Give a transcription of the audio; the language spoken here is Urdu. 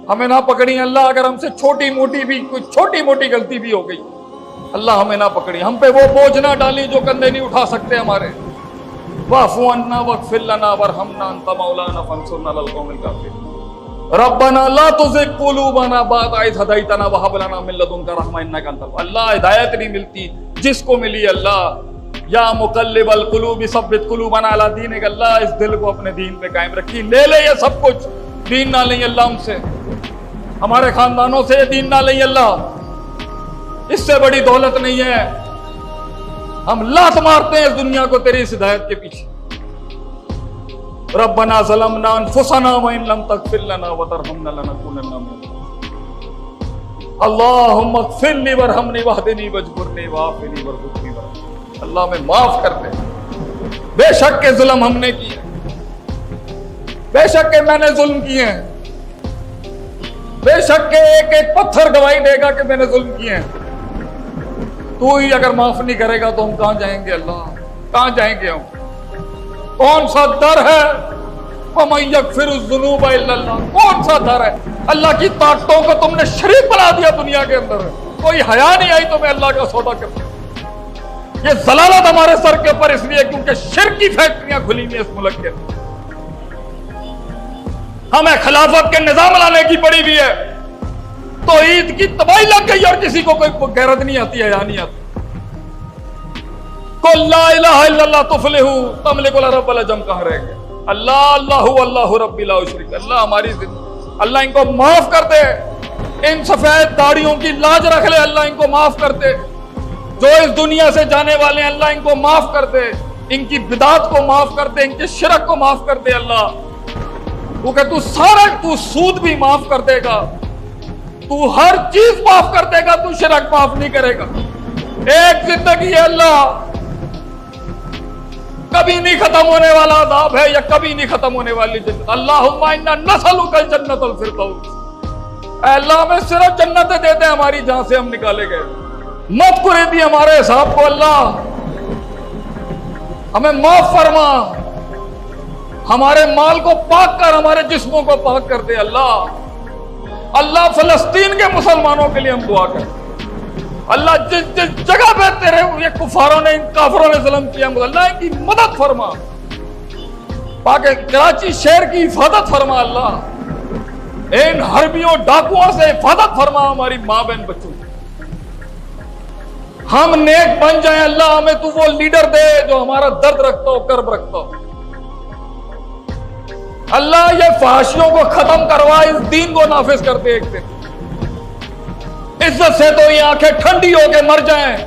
ہمیں نہ پکڑی االلہ، اگر ہم سے چھوٹی موٹی بھی کوئی چھوٹی موٹی غلطی بھی ہو گئی اللہ ہمیں نہ پکڑی، ہم پہ وہ بوجھ نہ ڈالی جو کندھے نہیں اٹھا سکتے ہمارے۔ واعف عنا واغفر لنا وارحمنا انت مولانا فانصرنا علی القوم الکافرین۔ ربنا لا تزغ قلوبنا بعد اذ ہدیتنا وہب لنا من لدنک رحمۃ انک انت الوہاب۔ اللہ ہدایت نہیں ملتی جس کو ملی اللہ، یا مقلب القلوب ثبت قلوبنا علی دینک، اللہ اس دل کو اپنے دین پہ قائم رکھی۔ لے لے یہ سب کچھ، دین نہ لیں اللہ ہم سے، ہمارے خاندانوں سے یہ دین نہ لیں اللہ، اس سے بڑی دولت نہیں ہے۔ ہم لات مارتے ہیں اس دنیا کو تیری اس ہدایت کے پیچھے۔ ربنا ظلمنا انفسنا وان لم تغفر لنا وترحمنا لنکونن من الخاسرین۔ اللهم اغفر لي وارحمني واهدني واجبرني وعافني وارزقني ورحمتك۔ اللہ ہمیں معاف کر دے، بے شک کہ ظلم ہم نے کیے، بے شک کہ میں نے ظلم کیے ہیں، بے شک کہ ایک ایک پتھر گواہی دے گا کہ میں نے ظلم کیے ہیں۔ تو ہی اگر معاف نہیں کرے گا تو ہم کہاں جائیں گے اللہ، کہاں جائیں گے ہم؟ کون سا در ہے وَمَن يَغْفِرُ الذُّنُوبَ إِلَّا اللَّهُ، کون سا در ہے؟ اللہ کی طاقتوں کو تم نے شریک بنا دیا دنیا کے اندر، کوئی حیا نہیں آئی تمہیں اللہ کا سودا کرنے۔ یہ ضلالت ہمارے سر کے اوپر اس لیے کیونکہ شرک کی فیکٹریاں کھلی ہوئی ہیں اس ملک کے اندر، ہمیں خلافت کے نظام لانے کی پڑی ہوئی ہے، توحید کی تباہی لگ گئی اور کسی کو کوئی غیرت نہیں آتی ہے، یا نہیں آتی۔ قل لا الہ الا اللہ تفلحوا تملک الرب الجم کہاں رہ گیا؟ اللہ اللہ اللہ ربی لا شریک، اللہ ہماری زندگی، اللہ ان کو معاف کر دے، ان سفید داڑیوں کی لاج رکھ لے، اللہ ان کو معاف کر دے، جو اس دنیا سے جانے والے ہیں اللہ ان کو معاف کر دے، ان کی بدعات کو معاف کر دے، ان کے شرک کو معاف کر دے اللہ، کیونکہ تو سود بھی معاف کر دے گا، تو ہر چیز معاف کر دے گا، تو شرک معاف نہیں کرے گا۔ ایک زندگی ہے اللہ، کبھی نہیں ختم ہونے والا عذاب ہے یا کبھی نہیں ختم ہونے والی جنت۔ اللہم انا نسألک الجنت الفردوس، اے اللہ ہمیں صرف جنت دے دے ہماری جہاں سے ہم نکالے گئے، مت کرے دی ہمارے حساب کو اللہ، ہمیں معاف فرما، ہمارے مال کو پاک کر، ہمارے جسموں کو پاک کر دے اللہ۔ اللہ فلسطین کے مسلمانوں کے لیے ہم دعا کریں، اللہ جس جس جگہ پہ تیرے یہ کفاروں نے، ان کافروں نے ظلم کیا، اللہ ان کی مدد فرما، پاک کراچی شہر کی حفاظت فرما اللہ، ان حربیوں ڈاکوؤں سے حفاظت فرما ہماری ماں بہن بچوں کی، ہم نیک بن جائیں اللہ، ہمیں تو وہ لیڈر دے جو ہمارا درد رکھتا ہو، کرب رکھتا ہو اللہ، یہ فحاشیوں کو ختم کروا، اس دین کو نافذ کر دے ایک دن، عزت سے تو یہ آنکھیں ٹھنڈی ہو کے مر جائیں۔